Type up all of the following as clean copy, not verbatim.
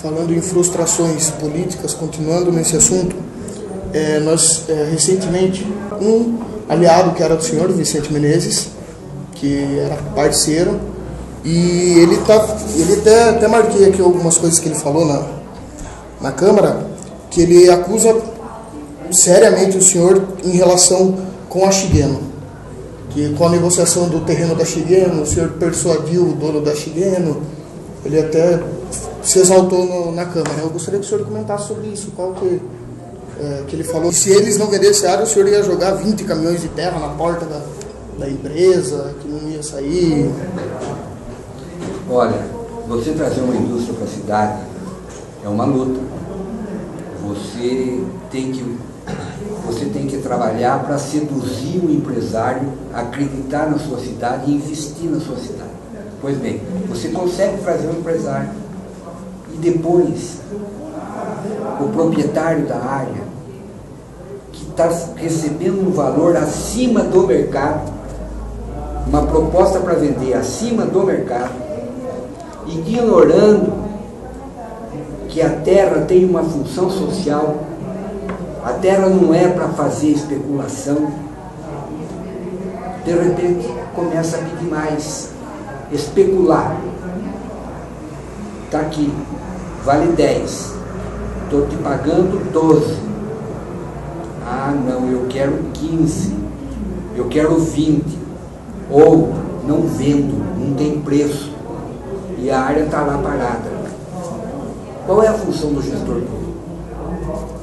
falando em frustrações políticas, continuando nesse assunto, nós recentemente, um aliado que era do senhor Vicente Menezes, que era parceiro, e ele até marquei aqui algumas coisas que ele falou na Câmara, que ele acusa seriamente o senhor em relação com a Shigeno, que com a negociação do terreno da Shigeno, o senhor persuadiu o dono da Shigeno, ele até se exaltou na Câmara. Eu gostaria que o senhor comentasse sobre isso, qual que ele falou, que se eles não vendessem a área, o senhor ia jogar 20 caminhões de terra na porta da empresa, que não ia sair. Olha, você trazer uma indústria para a cidade é uma luta. Você tem que trabalhar para seduzir o empresário a acreditar na sua cidade e investir na sua cidade. Pois bem, você consegue trazer um empresário e depois o proprietário da área que está recebendo um valor acima do mercado, uma proposta para vender acima do mercado, ignorando que a terra tem uma função social, a terra não é para fazer especulação, de repente começa a pedir mais, especular. Está aqui, vale 10, estou te pagando 12. Ah, não, eu quero 15, eu quero 20, ou não vendo, não tem preço, e a área está lá parada. Qual é a função do gestor público?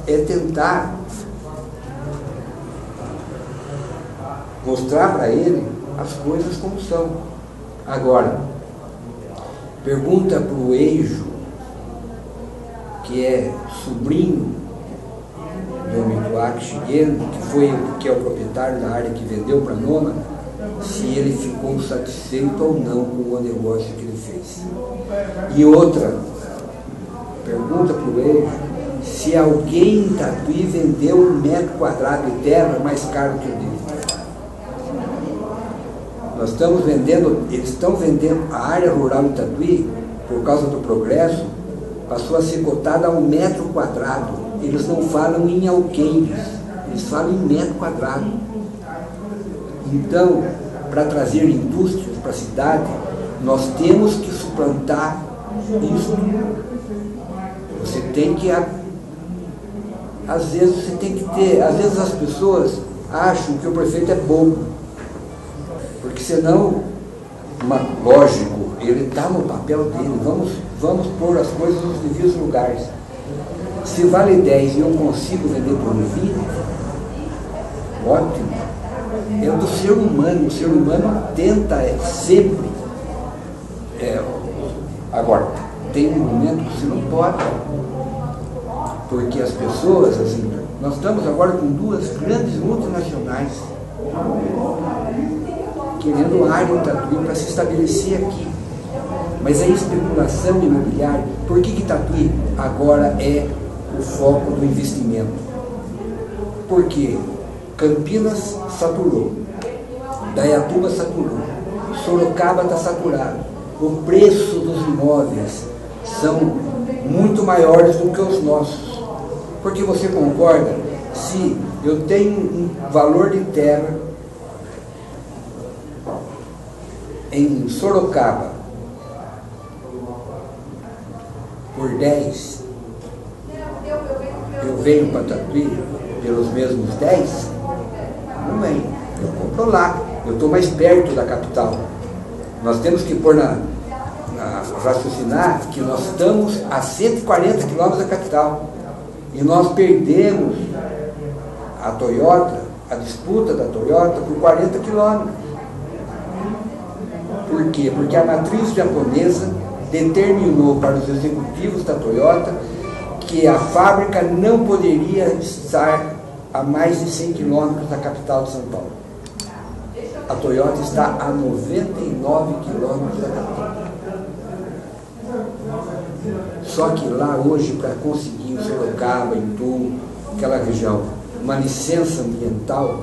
É tentar mostrar para ele as coisas como são. Agora, pergunta para o Eijo, que é sobrinho do Mituaki Shigeno, que é o proprietário da área que vendeu para a Nona, se ele ficou satisfeito ou não com o negócio que ele fez. E outra, pergunta para o Eijo se alguém em Tatuí vendeu 1 metro quadrado de terra mais caro que o dele. Nós estamos vendendo, eles estão vendendo a área rural em Tatuí, por causa do progresso, passou a ser cotada a 1 metro quadrado. Eles não falam em alqueires, eles falam em metro quadrado. Então, para trazer indústrias para a cidade, nós temos que suplantar isso. Você tem que, às vezes as pessoas acham que o prefeito é bobo, porque senão, lógico, ele está no papel dele, vamos pôr as coisas nos devidos lugares. Se vale 10 e eu consigo vender por 20, ótimo. É do ser humano, o ser humano tenta sempre. Agora, tem um momento que você não pode, porque as pessoas, assim, nós estamos agora com 2 grandes multinacionais querendo área em Tatuí para se estabelecer aqui. Mas a especulação imobiliária, por que Tatuí agora é o foco do investimento? Porque Campinas saturou, Dayatuba saturou, Sorocaba está saturado. O preço dos imóveis são muito maiores do que os nossos. Porque você concorda, se eu tenho um valor de terra em Sorocaba por 10, eu venho para Tatuí pelos mesmos 10, não vem, eu compro lá, eu estou mais perto da capital. Nós temos que pôr raciocinar que nós estamos a 140 quilômetros da capital e nós perdemos a Toyota, a disputa da Toyota por 40 quilômetros. Por quê? Porque a matriz japonesa determinou para os executivos da Toyota que a fábrica não poderia estar a mais de 100 quilômetros da capital de São Paulo. A Toyota está a 99 quilômetros da capital. Só que lá hoje, para conseguir em Sorocaba, em Itu, aquela região, uma licença ambiental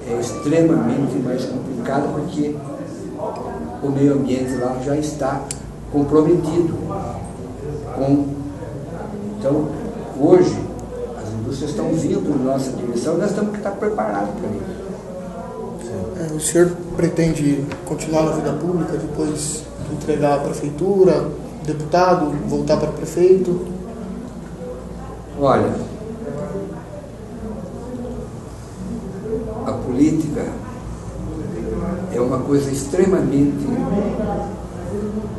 é extremamente mais complicado, porque o meio ambiente lá já está comprometido com Então, hoje, as indústrias estão vindo na nossa direção e nós temos que estar preparados para isso. O senhor pretende continuar na vida pública, depois entregar a prefeitura, deputado, voltar para prefeito? Olha, a política é uma coisa extremamente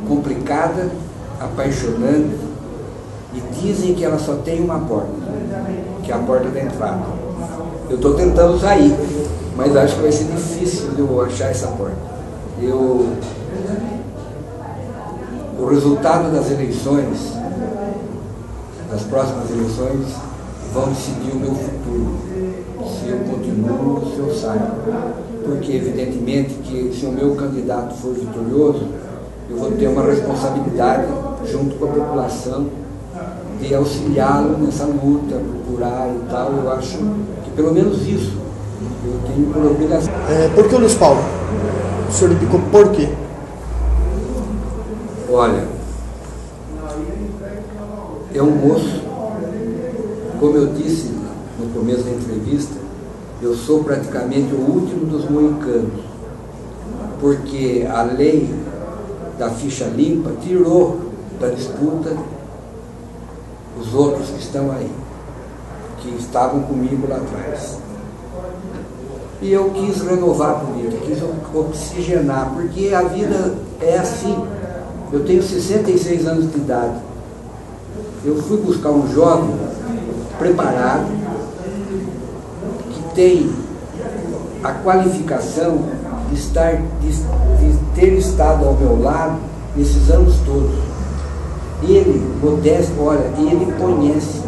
complicada, apaixonante, e dizem que ela só tem uma porta, que é a porta da entrada. Eu estou tentando sair, mas acho que vai ser difícil de eu achar essa porta. O resultado das eleições, das próximas eleições, vão decidir o meu futuro, se eu continuo ou se eu saio. Porque, evidentemente, que se o meu candidato for vitorioso, eu vou ter uma responsabilidade, junto com a população, de auxiliá-lo nessa luta, procurar e tal. Eu acho que, pelo menos isso, eu tenho por obrigação. Por que o Luiz Paulo? O senhor indicou por quê? Olha, é um moço, como eu disse no começo da entrevista, eu sou praticamente o último dos moicanos, porque a lei da ficha limpa tirou da disputa os outros que estão aí, que estavam comigo lá atrás. E eu quis renovar a política, quis oxigenar, porque a vida é assim. Eu tenho 66 anos de idade. Eu fui buscar um jovem preparado, que tem a qualificação de ter estado ao meu lado nesses anos todos. Ele, modesto, olha, ele conhece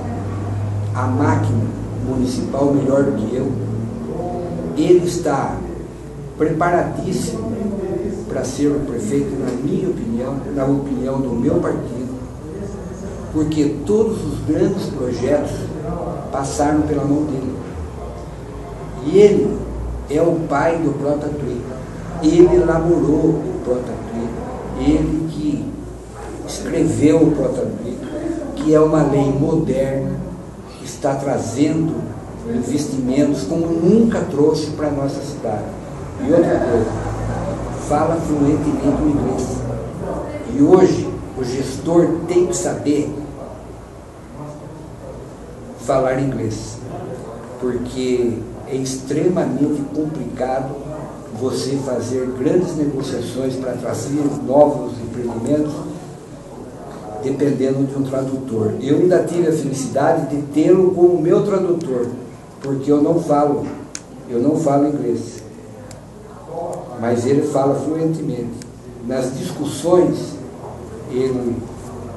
a máquina municipal melhor do que eu. Ele está preparadíssimo para ser o prefeito, na minha opinião, na opinião do meu partido, porque todos os grandes projetos passaram pela mão dele. E ele é o pai do Protatuí. Ele elaborou o Protatuí. Ele que escreveu o Protatuí, que é uma lei moderna, que está trazendo investimentos como nunca trouxe para a nossa cidade. E outra coisa, fala fluentemente o inglês. E hoje o gestor tem que saber falar inglês, porque é extremamente complicado você fazer grandes negociações para trazer novos empreendimentos dependendo de um tradutor. Eu ainda tive a felicidade de tê-lo como meu tradutor, porque eu não falo inglês, mas ele fala fluentemente. Nas discussões, ele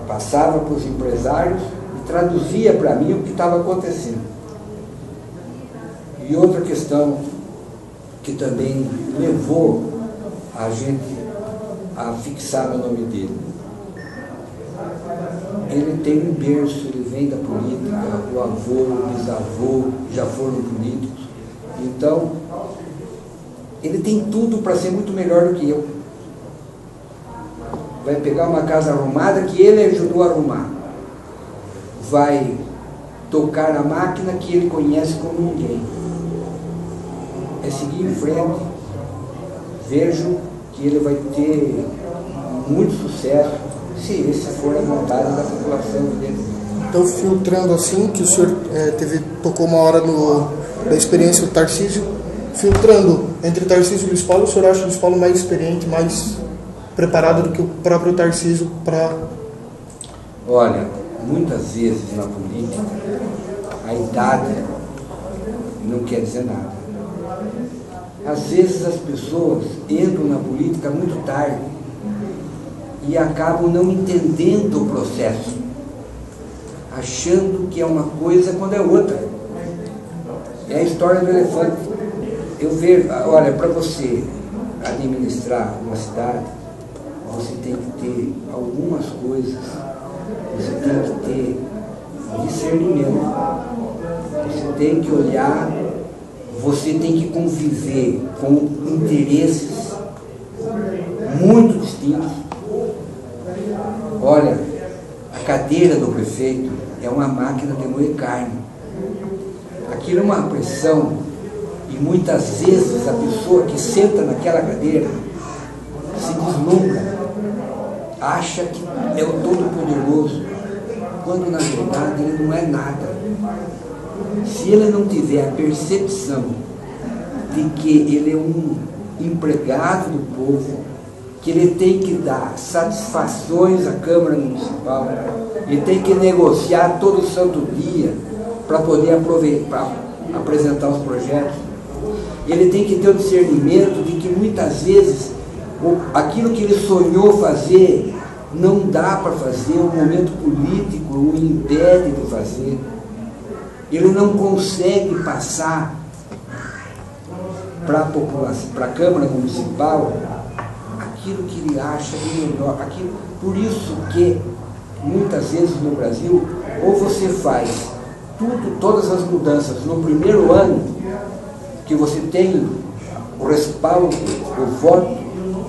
passava para os empresários e traduzia para mim o que estava acontecendo. E outra questão que também levou a gente a fixar o nome dele. Ele tem um berço, ele vem da política, o avô, o bisavô já foram políticos. Então, ele tem tudo para ser muito melhor do que eu. Vai pegar uma casa arrumada que ele ajudou a arrumar. Vai tocar a máquina que ele conhece como ninguém. É seguir em frente. Vejo que ele vai ter muito sucesso se esse for a vontade da população dele. Então, filtrando assim, que o senhor tocou uma hora da experiência do Tarcísio, filtrando entre Tarcísio e Luiz Paulo, o senhor acha o Luiz Paulo mais experiente, mais preparado do que o próprio Tarcísio para... Olha, muitas vezes na política, a idade não quer dizer nada. Às vezes as pessoas entram na política muito tarde e acabam não entendendo o processo, achando que é uma coisa quando é outra. É a história do elefante. Eu vejo, olha, para você administrar uma cidade, você tem que ter algumas coisas, você tem que ter discernimento, você tem que olhar, você tem que conviver com interesses muito distintos. Olha, a A cadeira do prefeito é uma máquina de moer carne. Aquilo é uma pressão e muitas vezes a pessoa que senta naquela cadeira se deslumbra, acha que é o Todo-Poderoso, quando na verdade ele não é nada. Se ele não tiver a percepção de que ele é um empregado do povo, que ele tem que dar satisfações à Câmara Municipal, ele tem que negociar todo santo dia para poder apresentar os projetos, ele tem que ter o discernimento de que muitas vezes aquilo que ele sonhou fazer não dá para fazer, o momento político o impede de fazer. Ele não consegue passar para a população, para a Câmara Municipal, aquilo que ele acha de melhor. Por isso que, muitas vezes no Brasil, ou você faz todas as mudanças no primeiro ano, que você tem o respaldo, o voto,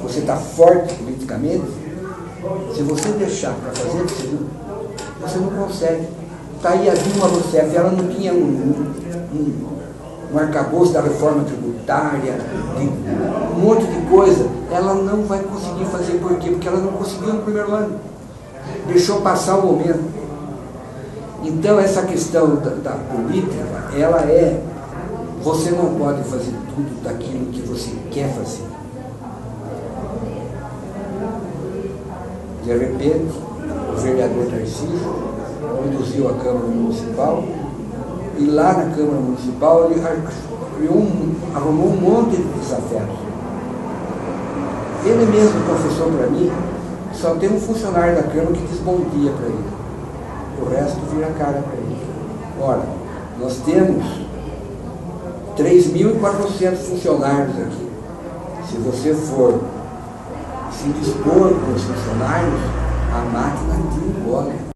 você está forte politicamente, se você deixar para fazer você não consegue. Está aí a Dilma Rousseff, ela não tinha um arcabouço da reforma tributária, um monte de coisa, ela não vai conseguir fazer. Por quê? Porque ela não conseguiu no primeiro ano, deixou passar o momento. Então essa questão da política, ela você não pode fazer tudo daquilo que você quer fazer. De repente, o vereador Tarcísio conduziu a Câmara Municipal e lá na Câmara Municipal ele arrumou um monte de desafetos. Ele mesmo confessou para mim que só tem um funcionário da Câmara que diz bom dia para ele. O resto vira a cara para ele. Ora, nós temos 3.400 funcionários aqui. Se você for se dispor com os funcionários, a máquina te engole.